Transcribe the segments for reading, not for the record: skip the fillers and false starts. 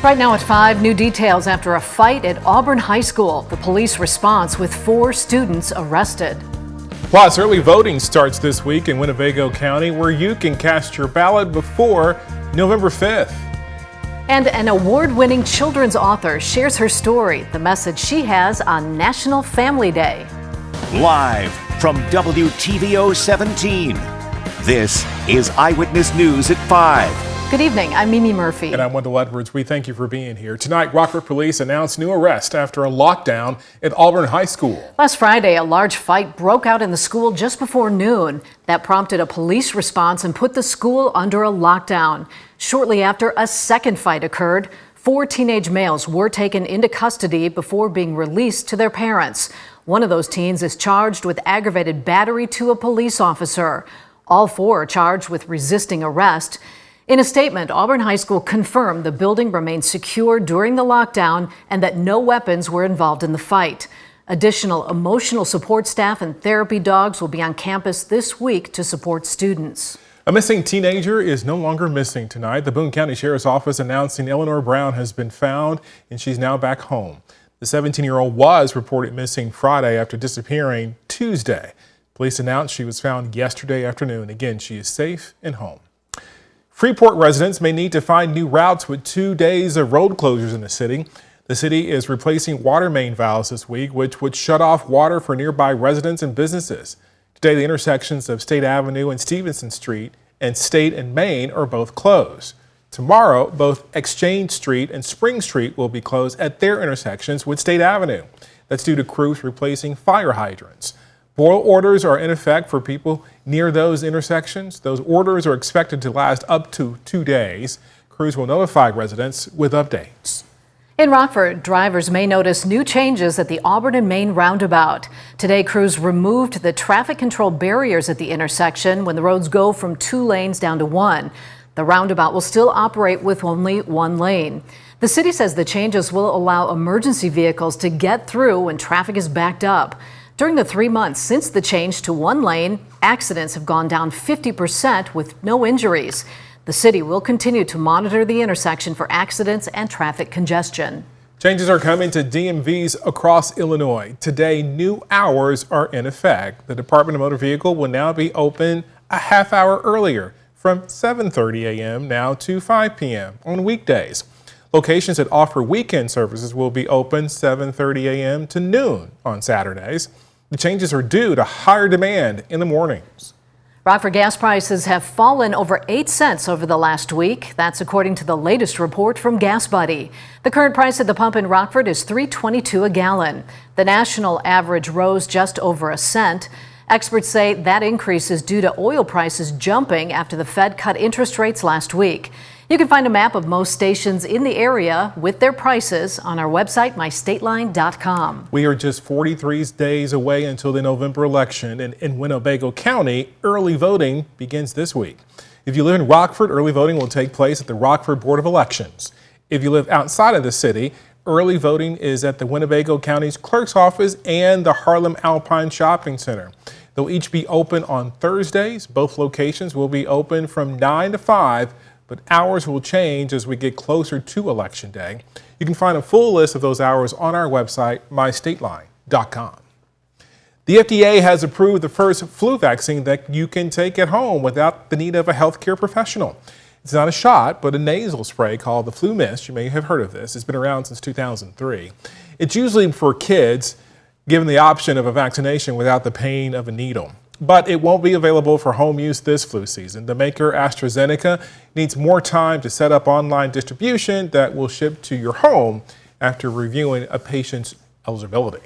Right now at 5, new details after a fight at Auburn High School. The police response with 4 students arrested. Plus, early voting starts this week in Winnebago County, where you can cast your ballot before November 5th. And an award-winning children's author shares her story, the message she has on National Family Day. Live from WTVO 17, this is Eyewitness News at 5. Good evening, I'm Mimi Murphy. And I'm Wendell Edwards. We thank you for being here. Tonight, Rockford police announced new arrest after a lockdown at Auburn High School. Last Friday, a large fight broke out in the school just before noon. That prompted a police response and put the school under a lockdown. Shortly after, a second fight occurred. 4 teenage males were taken into custody before being released to their parents. One of those teens is charged with aggravated battery to a police officer. All 4 are charged with resisting arrest. In a statement, Auburn High School confirmed the building remained secure during the lockdown and that no weapons were involved in the fight. Additional emotional support staff and therapy dogs will be on campus this week to support students. A missing teenager is no longer missing tonight. The Boone County Sheriff's Office announcing Eleanor Brown has been found and she's now back home. The 17-year-old was reported missing Friday after disappearing Tuesday. Police announced she was found yesterday afternoon. Again, she is safe and home. Freeport residents may need to find new routes with 2 days of road closures in the city. The city is replacing water main valves this week, which would shut off water for nearby residents and businesses. Today, the intersections of State Avenue and Stevenson Street and State and Main are both closed. Tomorrow, both Exchange Street and Spring Street will be closed at their intersections with State Avenue. That's due to crews replacing fire hydrants. Boil orders are in effect for people near those intersections. Those orders are expected to last up to 2 days. Crews will notify residents with updates. In Rockford, drivers may notice new changes at the Auburn and Main roundabout. Today, crews removed the traffic control barriers at the intersection when the roads go from 2 lanes down to 1. The roundabout will still operate with only 1 lane. The city says the changes will allow emergency vehicles to get through when traffic is backed up. During the 3 months since the change to 1 lane, accidents have gone down 50% with no injuries. The city will continue to monitor the intersection for accidents and traffic congestion. Changes are coming to DMVs across Illinois. Today, new hours are in effect. The Department of Motor Vehicle will now be open a half hour earlier from 7:30 a.m. now to 5 p.m. on weekdays. Locations that offer weekend services will be open 7:30 a.m. to noon on Saturdays. The changes are due to higher demand in the mornings. Rockford gas prices have fallen over 8 cents over the last week. That's according to the latest report from Gas Buddy. The current price at the pump in Rockford is $3.22 a gallon. The national average rose just over a cent. Experts say that increase is due to oil prices jumping after the Fed cut interest rates last week. You can find a map of most stations in the area with their prices on our website, mystateline.com. We are just 43 days away until the November election, and in Winnebago County, early voting begins this week. If you live in Rockford, early voting will take place at the Rockford Board of Elections. If you live outside of the city, early voting is at the Winnebago County's Clerk's Office and the Harlem Alpine Shopping Center. They'll each be open on Thursdays. Both locations will be open from 9 to 5. But hours will change as we get closer to Election Day. You can find a full list of those hours on our website, mystateline.com. The FDA has approved the first flu vaccine that you can take at home without the need of a healthcare professional. It's not a shot, but a nasal spray called the Flu Mist. You may have heard of this. It's been around since 2003. It's usually for kids given the option of a vaccination without the pain of a needle. But it won't be available for home use this flu season. The maker, AstraZeneca, needs more time to set up online distribution that will ship to your home after reviewing a patient's eligibility.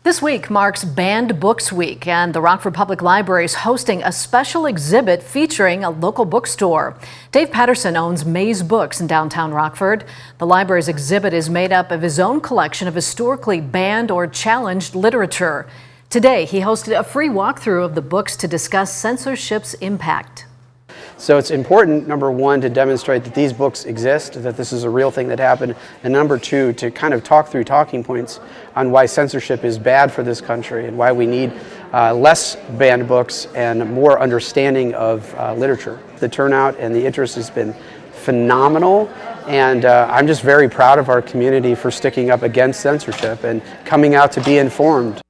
This week marks Banned Books Week, and the Rockford Public Library is hosting a special exhibit featuring a local bookstore. Dave Patterson owns Maze Books in downtown Rockford. The library's exhibit is made up of his own collection of historically banned or challenged literature. Today, he hosted a free walkthrough of the books to discuss censorship's impact. So it's important, number one, to demonstrate that these books exist, that this is a real thing that happened, and number two, to kind of talk through talking points on why censorship is bad for this country and why we need less banned books and more understanding of literature. The turnout and the interest has been phenomenal, And I'm just very proud of our community for sticking up against censorship and coming out to be informed.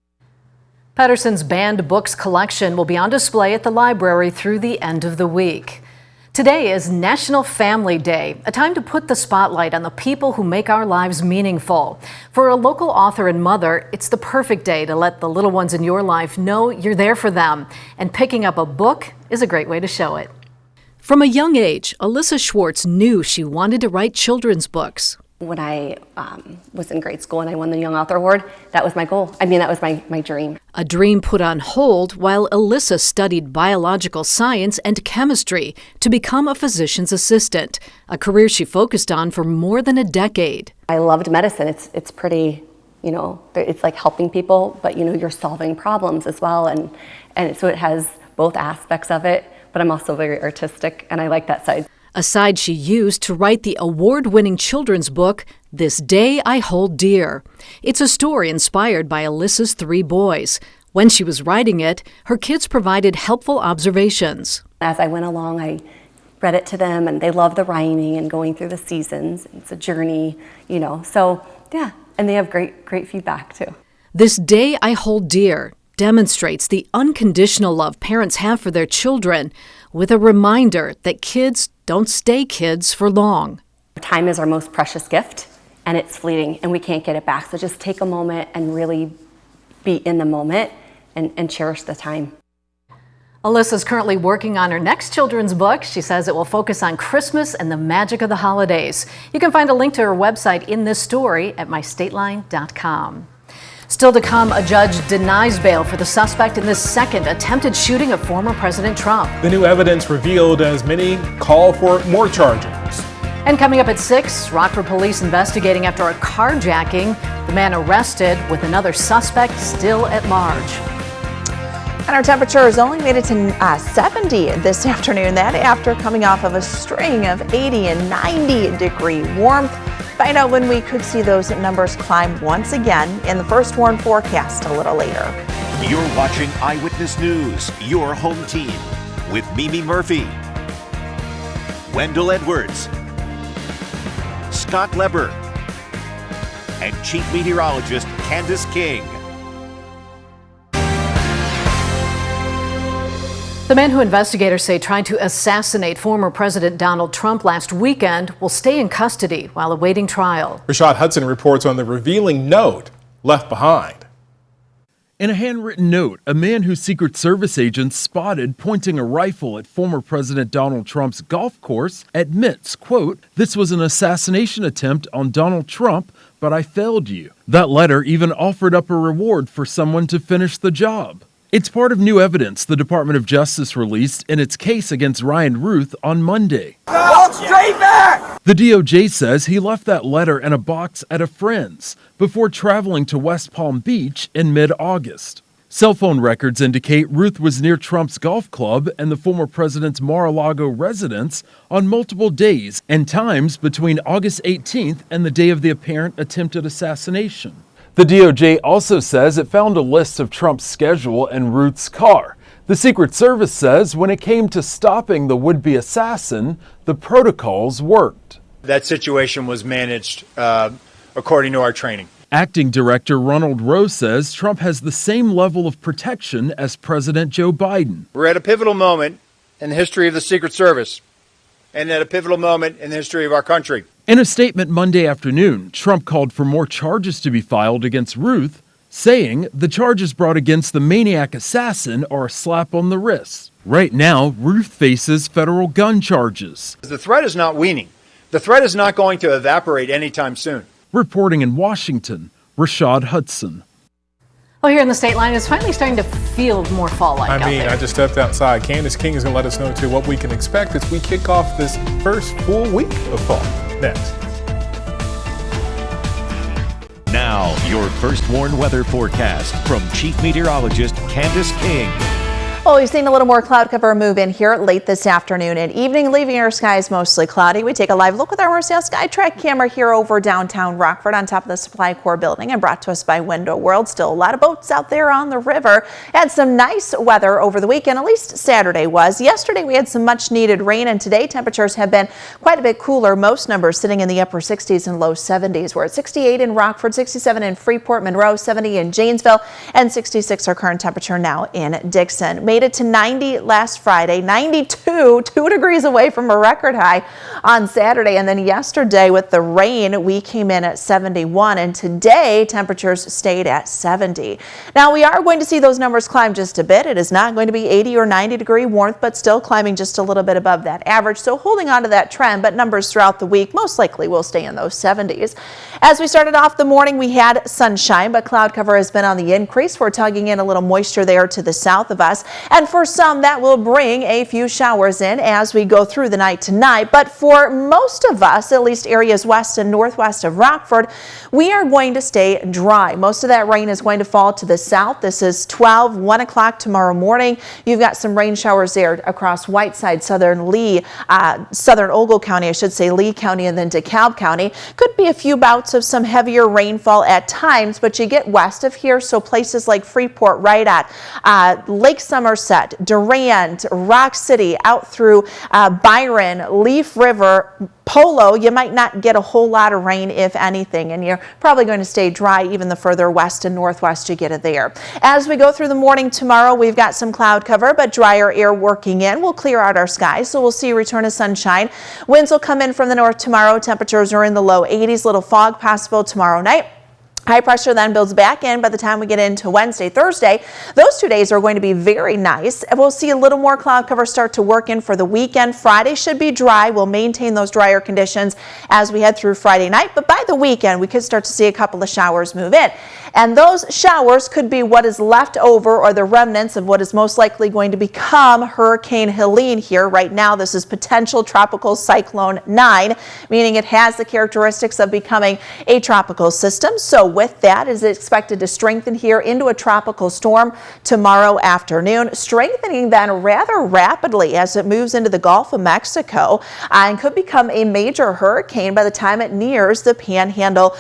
Pedersen's banned books collection will be on display at the library through the end of the week. Today is National Family Day, a time to put the spotlight on the people who make our lives meaningful. For a local author and mother, it's the perfect day to let the little ones in your life know you're there for them. And picking up a book is a great way to show it. From a young age, Alyssa Schwartz knew she wanted to write children's books. When I was in grade school and I won the Young Author Award, that was my goal. That was my dream. A dream put on hold while Alyssa studied biological science and chemistry to become a physician's assistant, a career she focused on for more than a decade. I loved medicine. It's pretty, it's like helping people, but you're solving problems as well. And so it has both aspects of it, but I'm also very artistic and I like that side. A side she used to write the award-winning children's book, This Day I Hold Dear. It's a story inspired by Alyssa's 3 boys. When she was writing it, her kids provided helpful observations. As I went along, I read it to them, and they love the rhyming and going through the seasons. It's a journey, So, yeah, and they have great feedback, too. This Day I Hold Dear demonstrates the unconditional love parents have for their children, with a reminder that kids don't stay kids for long. Time is our most precious gift, and it's fleeting, and we can't get it back. So just take a moment and really be in the moment and cherish the time. Alyssa's currently working on her next children's book. She says it will focus on Christmas and the magic of the holidays. You can find a link to her website in this story at mystateline.com. Still to come, a judge denies bail for the suspect in this second attempted shooting of former President Trump. The new evidence revealed as many call for more charges. And coming up at 6, Rockford police investigating after a carjacking. The man arrested with another suspect still at large. And our temperatures only made it to 70 this afternoon. That after coming off of a string of 80 and 90 degree warmth. Find out when we could see those numbers climb once again in the first warn forecast a little later. You're watching Eyewitness News, your home team, with Mimi Murphy, Wendell Edwards, Scott Leber, and Chief Meteorologist Candace King. The man who investigators say tried to assassinate former President Donald Trump last weekend will stay in custody while awaiting trial. Rashad Hudson reports on the revealing note left behind. In a handwritten note, a man who Secret Service agents spotted pointing a rifle at former President Donald Trump's golf course admits, quote, "This was an assassination attempt on Donald Trump, but I failed you." That letter even offered up a reward for someone to finish the job. It's part of new evidence the Department of Justice released in its case against Ryan Ruth on Monday. Walk straight back! The DOJ says he left that letter in a box at a friend's before traveling to West Palm Beach in mid-August. Cell phone records indicate Ruth was near Trump's golf club and the former president's Mar-a-Lago residence on multiple days and times between August 18th and the day of the apparent attempted assassination. The DOJ also says it found a list of Trump's schedule in Ruth's car. The Secret Service says when it came to stopping the would-be assassin, the protocols worked. That situation was managed according to our training. Acting Director Ronald Rowe says Trump has the same level of protection as President Joe Biden. We're at a pivotal moment in the history of the Secret Service and at a pivotal moment in the history of our country. In a statement Monday afternoon, Trump called for more charges to be filed against Ruth, saying the charges brought against the maniac assassin are a slap on the wrist. Right now, Ruth faces federal gun charges. The threat is not waning. The threat is not going to evaporate anytime soon. Reporting in Washington, Rashad Hudson. Well, here in the state line, it's finally starting to feel more fall-like out there. I just stepped outside. Candace King is going to let us know, too, what we can expect as we kick off this first full week of fall. Next. Now, your first warn weather forecast from Chief Meteorologist Candace King. Well, we've seen a little more cloud cover move in here late this afternoon and evening, leaving our skies mostly cloudy. We take a live look with our Marcel SkyTrack camera here over downtown Rockford on top of the Supply Corps building and brought to us by Window World. Still a lot of boats out there on the river. Had some nice weather over the weekend, at least Saturday was. Yesterday we had some much needed rain, and today temperatures have been quite a bit cooler. Most numbers sitting in the upper 60s and low 70s. We're at 68 in Rockford, 67 in Freeport, Monroe, 70 in Janesville, and 66 our current temperature now in Dixon. Made it to 90 last Friday, 92, 2 degrees away from a record high on Saturday. And then yesterday with the rain, we came in at 71, and today temperatures stayed at 70. Now we are going to see those numbers climb just a bit. It is not going to be 80 or 90 degree warmth, but still climbing just a little bit above that average. So holding on to that trend, but numbers throughout the week most likely will stay in those 70s. As we started off the morning, we had sunshine, but cloud cover has been on the increase. We're tugging in a little moisture there to the south of us, and for some that will bring a few showers in as we go through the night tonight. But for most of us, at least areas west and northwest of Rockford, we are going to stay dry. Most of that rain is going to fall to the south. This is 1 o'clock tomorrow morning. You've got some rain showers there across Whiteside, southern Lee, southern Ogle County, I should say, Lee County, and then DeKalb County. Could be a few bouts of some heavier rainfall at times, but you get west of here, so places like Freeport, right at Lake Somerset, Durand, Rock City, out through Byron, Leaf River, Polo, you might not get a whole lot of rain, if anything, and you're probably going to stay dry even the further west and northwest you get it there. As we go through the morning tomorrow, we've got some cloud cover, but drier air working in. We'll clear out our skies, so we'll see a return of sunshine. Winds will come in from the north tomorrow. Temperatures are in the low 80s. Little fog possible tomorrow night. High pressure then builds back in by the time we get into Wednesday, Thursday. Those 2 days are going to be very nice. We'll see a little more cloud cover start to work in for the weekend. Friday should be dry. We'll maintain those drier conditions as we head through Friday night. But by the weekend, we could start to see a couple of showers move in. And those showers could be what is left over or the remnants of what is most likely going to become Hurricane Helene here. Right now, this is potential tropical cyclone 9, meaning it has the characteristics of becoming a tropical system. So with that, it is expected to strengthen here into a tropical storm tomorrow afternoon, strengthening then rather rapidly as it moves into the Gulf of Mexico and could become a major hurricane by the time it nears the Panhandle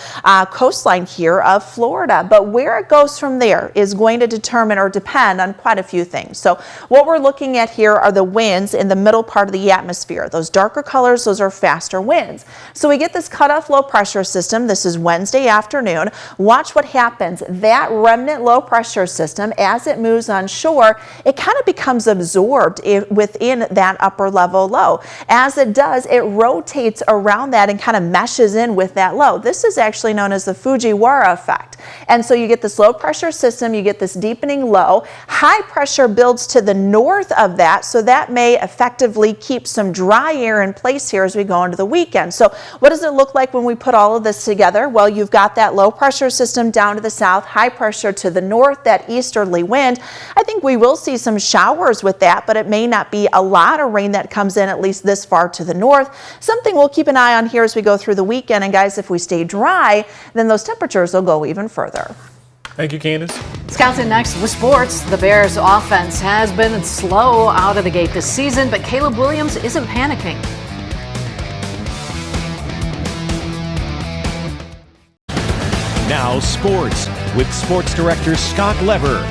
coastline here of Florida. But where it goes from there is going to determine or depend on quite a few things. So what we're looking at here are the winds in the middle part of the atmosphere. Those darker colors, those are faster winds. So we get this cutoff low pressure system. This is Wednesday afternoon. Watch what happens. That remnant low pressure system, as it moves on shore, it kind of becomes absorbed within that upper level low. As it does, it rotates around that and kind of meshes in with that low. This is actually known as the Fujiwara effect. And so you get this low pressure system, you get this deepening low. High pressure builds to the north of that, so that may effectively keep some dry air in place here as we go into the weekend. So what does it look like when we put all of this together? Well, you've got that low pressure system down to the south, high pressure to the north, that easterly wind. I think we will see some showers with that, but it may not be a lot of rain that comes in, at least this far to the north. Something we'll keep an eye on here as we go through the weekend. And guys, if we stay dry, then those temperatures will go even further. Thank you, Candace. Scouts in next with sports. The Bears offense has been slow out of the gate this season, but Caleb Williams isn't panicking. Now sports with sports director Scott Leber.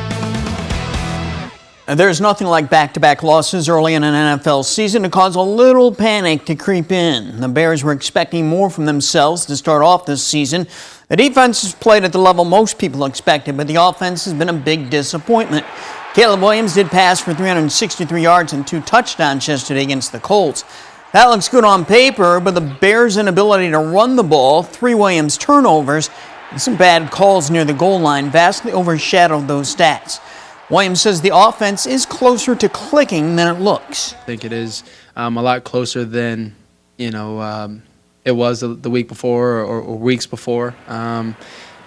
There's nothing like back-to-back losses early in an NFL season to cause a little panic to creep in. The Bears were expecting more from themselves to start off this season. The defense has played at the level most people expected, but the offense has been a big disappointment. Caleb Williams did pass for 363 yards and 2 touchdowns yesterday against the Colts. That looks good on paper, but the Bears' inability to run the ball, 3 Williams turnovers, and some bad calls near the goal line vastly overshadowed those stats. Williams says the offense is closer to clicking than it looks. I think it is a lot closer than, it was the week before or weeks before. And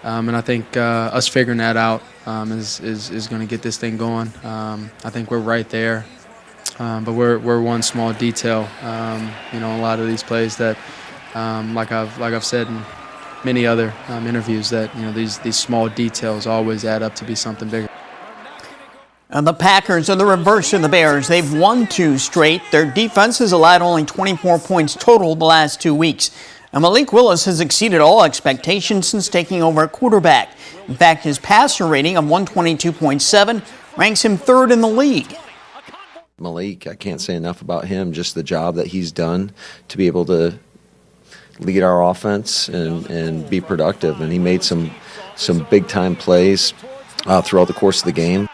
I think us figuring that out is going to get this thing going. I think we're right there, but we're one small detail. A lot of these plays that, like I've said in many other interviews, that these small details always add up to be something bigger. The Packers are the reverse of the Bears. They've won 2 straight. Their defense has allowed only 24 points total the last 2 weeks. And Malik Willis has exceeded all expectations since taking over at quarterback. In fact, his passer rating of 122.7 ranks him 3rd in the league. Malik, I can't say enough about him, just the job that he's done to be able to lead our offense and be productive. And he made some big-time plays throughout the course of the game.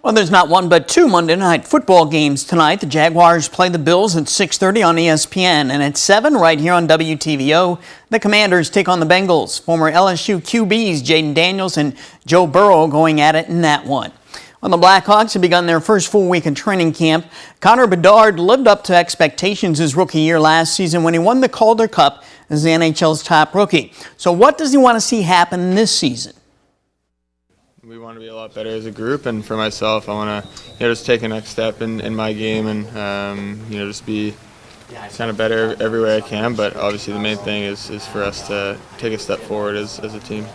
Well, there's not one but 2 Monday night football games tonight. The Jaguars play the Bills at 6:30 on ESPN, and at 7 right here on WTVO, the Commanders take on the Bengals. Former LSU QBs Jaden Daniels and Joe Burrow going at it in that one. Well, the Blackhawks have begun their first full week of training camp. Connor Bedard lived up to expectations his rookie year last season when he won the Calder Cup as the NHL's top rookie. So what does he want to see happen this season? We want to be a lot better as a group, and for myself, I want to just take a next step in my game and just be kind of better every way I can. But obviously, the main thing is for us to take a step forward as a team.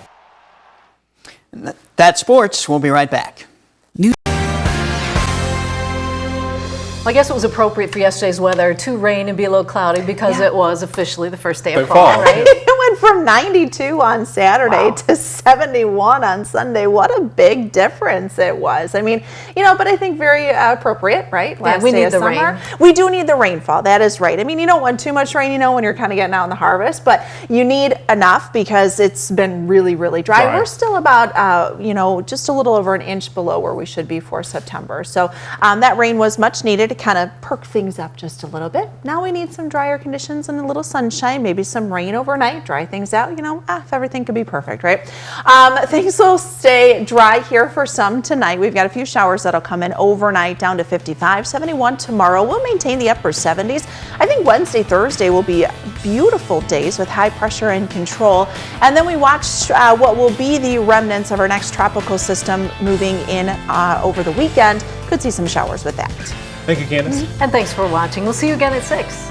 That's sports. We'll be right back. I guess it was appropriate for yesterday's weather to rain and be a little cloudy because it was officially the first day of fall, right? It went from 92 on Saturday to 71 on Sunday. What a big difference it was. I mean, but I think very appropriate, right? Last we day need of the summer. rain. We do need the rainfall. That is right. I mean, you don't want too much rain, when you're kind of getting out in the harvest, but you need enough because it's been really, really dry. We're still about, just a little over an inch below where we should be for September. So that rain was much needed to kind of perk things up just a little bit. Now we need some drier conditions and a little sunshine, maybe some rain overnight, dry things out, if everything could be perfect, right? Things will stay dry here for some tonight. We've got a few showers that'll come in overnight down to 55, 71 tomorrow. We'll maintain the upper 70s. I think Wednesday, Thursday will be beautiful days with high pressure in control. And then we watch what will be the remnants of our next tropical system moving in over the weekend. Could see some showers with that. Thank you, Candace. And thanks for watching. We'll see you again at 6.